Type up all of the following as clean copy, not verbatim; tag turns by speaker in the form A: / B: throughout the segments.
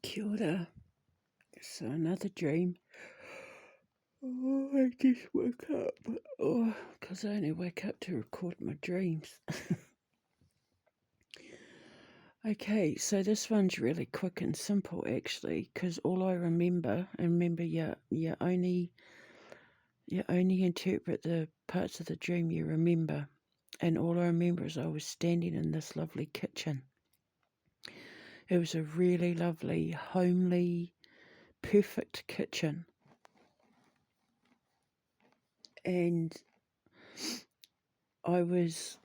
A: Kia ora. So another dream. Oh, I just woke up. Oh, because I only wake up to record my dreams. Okay, so this one's really quick and simple actually, because all I remember, you only interpret the parts of the dream you remember. And all I remember is I was standing in this lovely kitchen. It was a really lovely, homely, perfect kitchen. And I was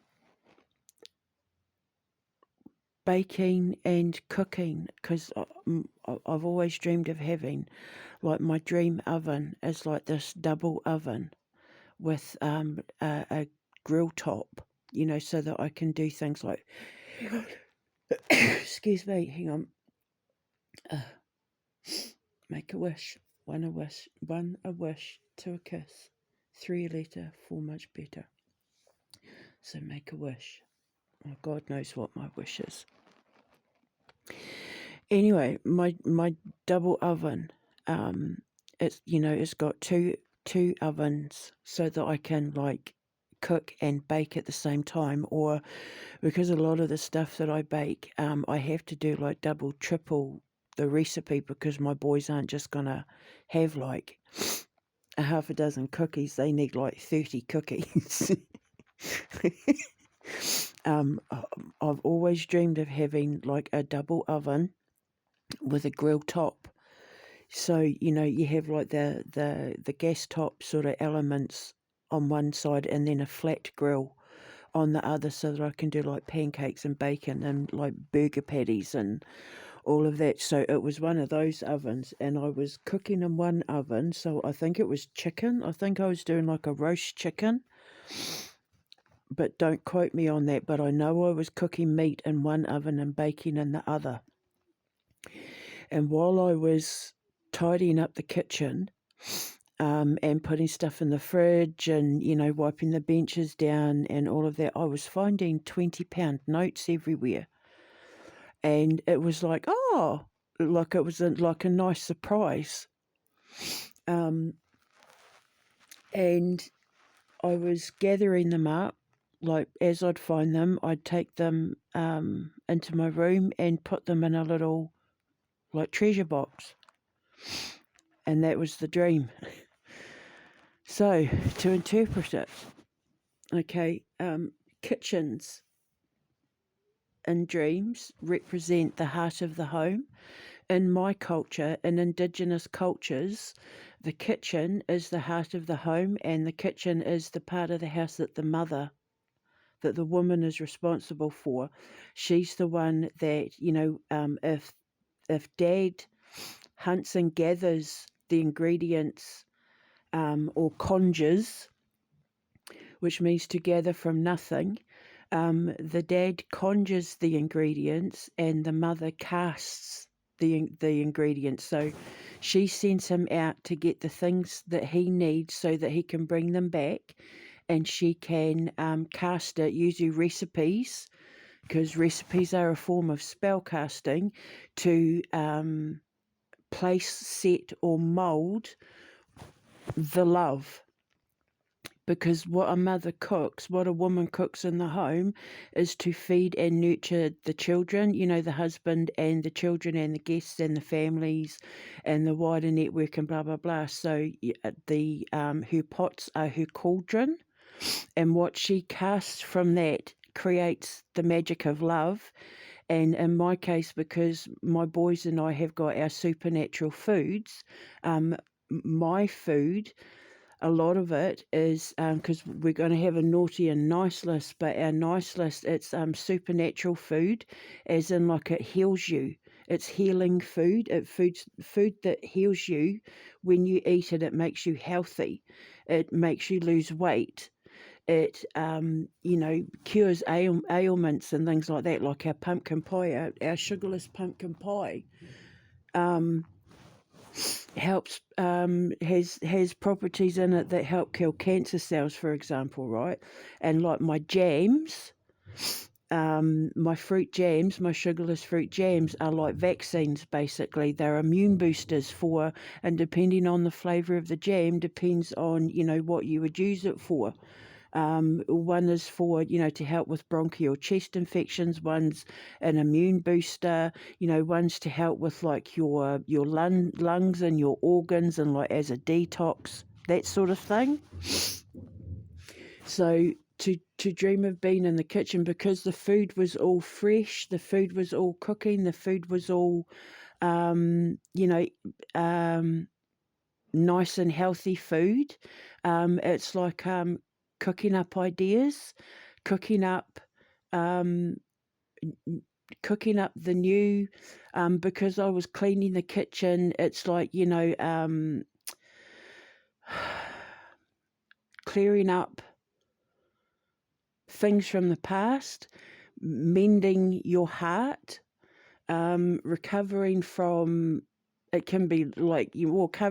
A: baking and cooking because I've always dreamed of having, like, my dream oven is like this double oven with a grill top, so that I can do things like, excuse me, hang on, make a wish, one a wish, two a kiss, three a letter, four much better. So make a wish. Oh, God knows what my wish is. Anyway, my double oven, it's got two ovens so that I can like cook and bake at the same time, or because a lot of the stuff that I bake, I have to do like double, triple the recipe because my boys aren't just gonna have like a half a dozen cookies. They need like 30 cookies. I've always dreamed of having like a double oven with a grill top. So, you have like the gas top sort of elements on one side and then a flat grill on the other so that I can do like pancakes and bacon and like burger patties and all of that. So it was one of those ovens and I was cooking in one oven. So I think it was chicken. I think I was doing like a roast chicken, but don't quote me on that. But I know I was cooking meat in one oven and baking in the other. And while I was tidying up the kitchen and putting stuff in the fridge and, wiping the benches down and all of that, I was finding £20 notes everywhere. And it was like, oh, like it was like a nice surprise. And I was gathering them up. Like, as I'd find them, I'd take them into my room and put them in a little, like, treasure box. And that was the dream. So, to interpret it, okay, kitchens in dreams represent the heart of the home. In my culture, in Indigenous cultures, the kitchen is the heart of the home, and the kitchen is the part of the house that the woman is responsible for. She's the one that, if Dad hunts and gathers the ingredients, or conjures, which means to gather from nothing, the dad conjures the ingredients and the mother casts the ingredients. So she sends him out to get the things that he needs so that he can bring them back, and she can cast it using recipes, because recipes are a form of spell casting, to place, set, or mould the love. Because what a woman cooks in the home is to feed and nurture the children, the husband and the children and the guests and the families and the wider network and blah, blah, blah. So her pots are her cauldron, and what she casts from that creates the magic of love. And in my case, because my boys and I have got our supernatural foods, my food, a lot of it is because we're going to have a naughty and nice list, but our nice list, it's supernatural food, as in like it heals you. It's healing food. Food that heals you. When you eat it, it makes you healthy. It makes you lose weight. It cures ailments and things like that, like our pumpkin pie, our sugarless pumpkin pie. Helps, has properties in it that help kill cancer cells, for example, right? And like my jams, my fruit jams, my sugarless fruit jams are like vaccines, basically. They're immune boosters for, and depending on the flavour of the jam, depends on, what you would use it for. One is for, to help with bronchial chest infections. One's an immune booster. One's to help with like your lungs and your organs and like as a detox, that sort of thing. So to dream of being in the kitchen, because the food was all fresh, the food was all cooking, the food was all, nice and healthy food. It's like cooking up ideas, cooking up, um, cooking up the new. Because I was cleaning the kitchen, it's like clearing up things from the past, mending your heart, recovering from, it can be like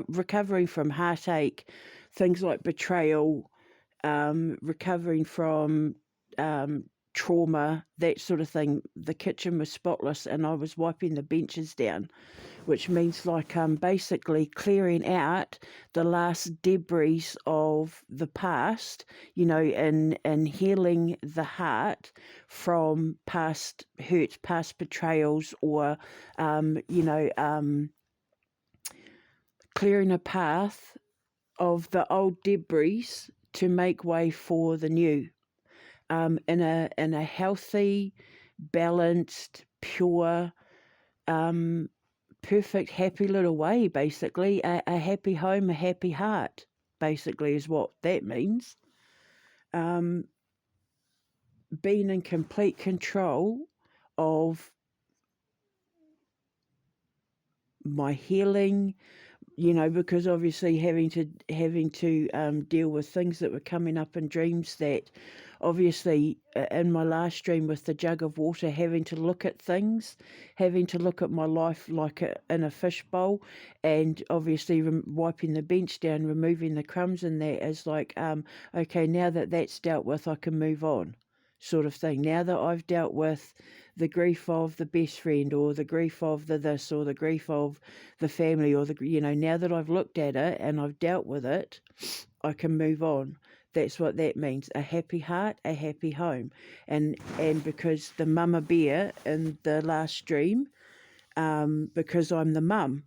A: recovering from heartache, things like betrayal, recovering from trauma, that sort of thing. The kitchen was spotless and I was wiping the benches down, which means like basically clearing out the last debris of the past, and healing the heart from past hurts, past betrayals, or clearing a path of the old debris to make way for the new, in a healthy, balanced, pure, perfect, happy little way. Basically, a happy home, a happy heart. Basically, is what that means. Being in complete control of my healing, because obviously having to deal with things that were coming up in dreams, that obviously in my last dream with the jug of water, having to look at things, having to look at my life like in a fishbowl, and obviously wiping the bench down, removing the crumbs in there, is like, okay, now that that's dealt with, I can move on, sort of thing. Now that I've dealt with the grief of the best friend, or the grief of the this, or the grief of the family, or now that I've looked at it and I've dealt with it, I can move on. That's what that means. A happy heart, a happy home. And because the mama bear in the last dream, because I'm the mum,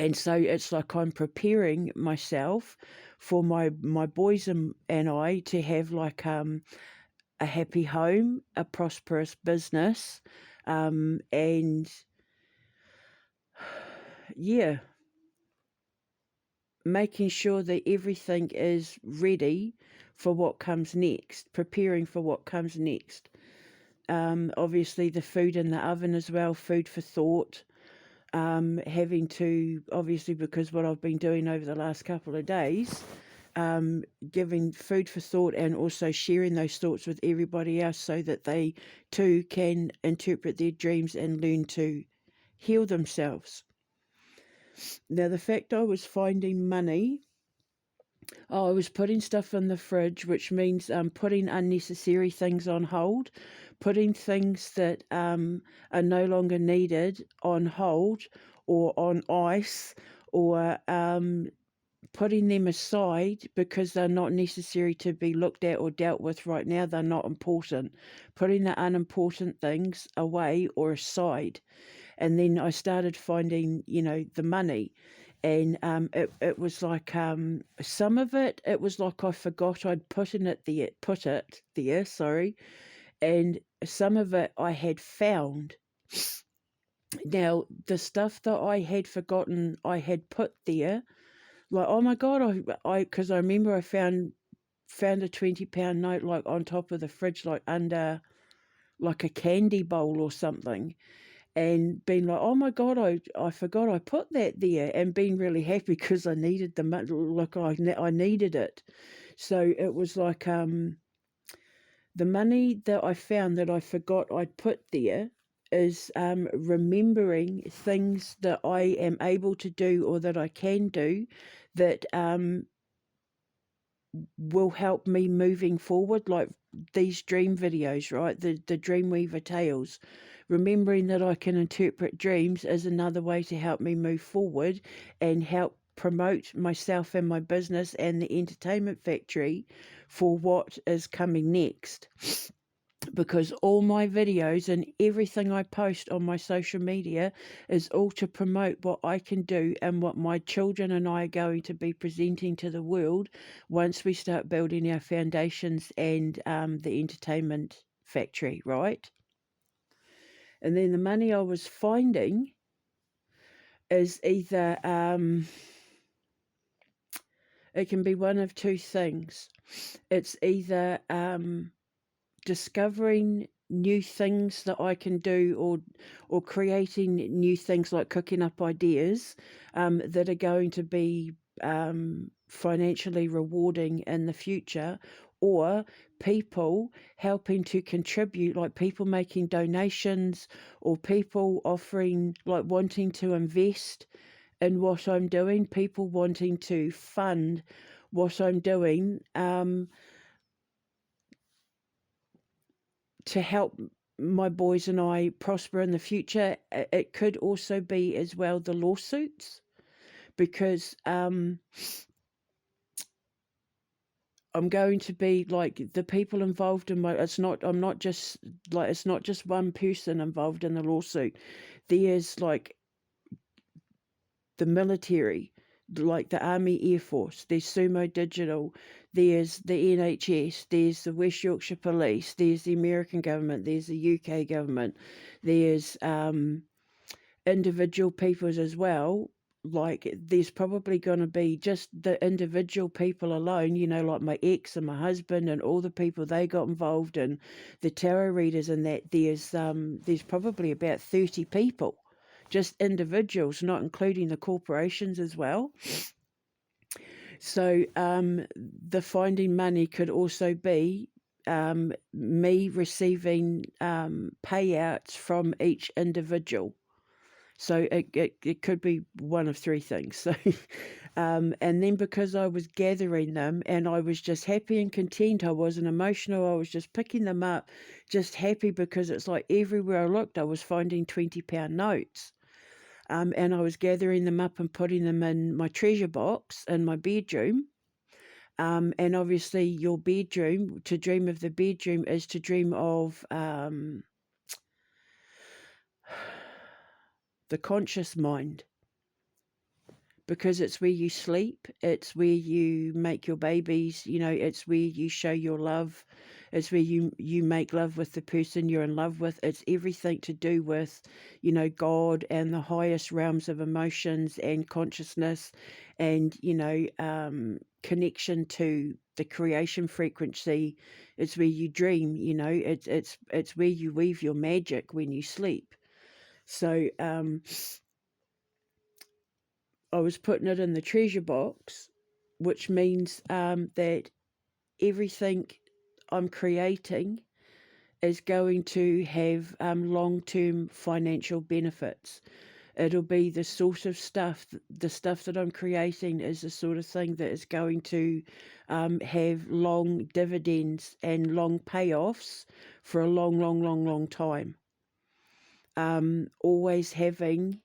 A: and so it's like I'm preparing myself for my boys and I to have like a happy home, a prosperous business, and yeah, making sure that everything is ready for what comes next, preparing for what comes next. Obviously the food in the oven as well, food for thought. Having to, obviously, because what I've been doing over the last couple of days, giving food for thought, and also sharing those thoughts with everybody else so that they too can interpret their dreams and learn to heal themselves. Now, the fact I was finding money, I was putting stuff in the fridge, which means putting unnecessary things on hold, putting things that are no longer needed on hold or on ice, or putting them aside because they're not necessary to be looked at or dealt with right now. They're not important. Putting the unimportant things away or aside. And then I started finding, the money. And it was like some of it was like I forgot I'd put it there, sorry. And some of it I had found. Now, the stuff that I had forgotten I had put there, like, oh my God, because I remember I found a £20 note like on top of the fridge, like under like a candy bowl or something, and being like, oh my God, I forgot I put that there, and being really happy because I needed the money, like I needed it. So it was like the money that I found that I forgot I'd put there is remembering things that I am able to do or that I can do that will help me moving forward, like these dream videos, right? The Dreamweaver Tales. Remembering that I can interpret dreams is another way to help me move forward and help promote myself and my business and the entertainment factory for what is coming next. Because all my videos and everything I post on my social media is all to promote what I can do and what my children and I are going to be presenting to the world once we start building our foundations and the entertainment factory, right? And then the money I was finding is either, it can be one of two things. It's either discovering new things that I can do, or creating new things like cooking up ideas that are going to be financially rewarding in the future, or people helping to contribute, like people making donations, or people offering, like wanting to invest in what I'm doing, people wanting to fund what I'm doing, to help my boys and I prosper in the future. It could also be as well the lawsuits, because I'm going to be like the people involved in it's not just one person involved in the lawsuit. There's like the military, like the Army Air Force, there's Sumo Digital, there's the NHS, there's the West Yorkshire Police, there's the American government, there's the UK government, there's individual peoples as well. Like there's probably going to be just the individual people alone, like my ex and my husband and all the people they got involved in, the tarot readers, and that there's probably about 30 people, just individuals, not including the corporations as well. So the finding money could also be me receiving payouts from each individual. So it could be one of three things. So, and then because I was gathering them and I was just happy and content, I wasn't emotional, I was just picking them up, just happy, because it's like everywhere I looked, I was finding £20 notes. And I was gathering them up and putting them in my treasure box in my bedroom. And obviously your bedroom, to dream of the bedroom is to dream of the conscious mind, because it's where you sleep, it's where you make your babies, it's where you show your love, it's where you make love with the person you're in love with. It's everything to do with, God and the highest realms of emotions and consciousness, and, connection to the creation frequency. It's where you dream, it's where you weave your magic when you sleep. So, I was putting it in the treasure box, which means that everything I'm creating is going to have long-term financial benefits. It'll be the sort of stuff, the stuff that I'm creating is the sort of thing that is going to have long dividends and long payoffs for a long, long, long, long time. Always having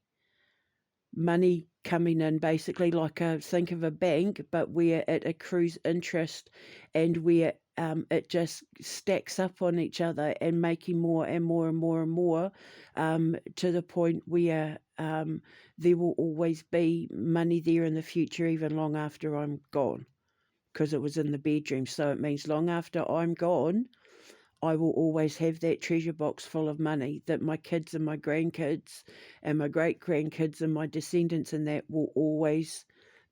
A: money coming in, basically like think of a bank, but where it accrues interest and where it just stacks up on each other and making more and more and more and more, to the point where there will always be money there in the future, even long after I'm gone, because it was in the bedroom. So it means long after I'm gone, I will always have that treasure box full of money that my kids and my grandkids and my great-grandkids and my descendants and that will always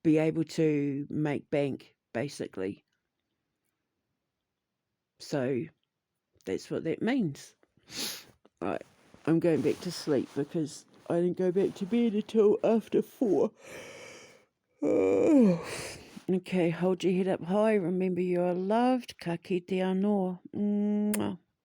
A: be able to make bank, basically. So that's what that means. Right, I'm going back to sleep because I didn't go back to bed until after 4. Okay, hold your head up high. Remember you are loved. Ka kite anō. Mwah.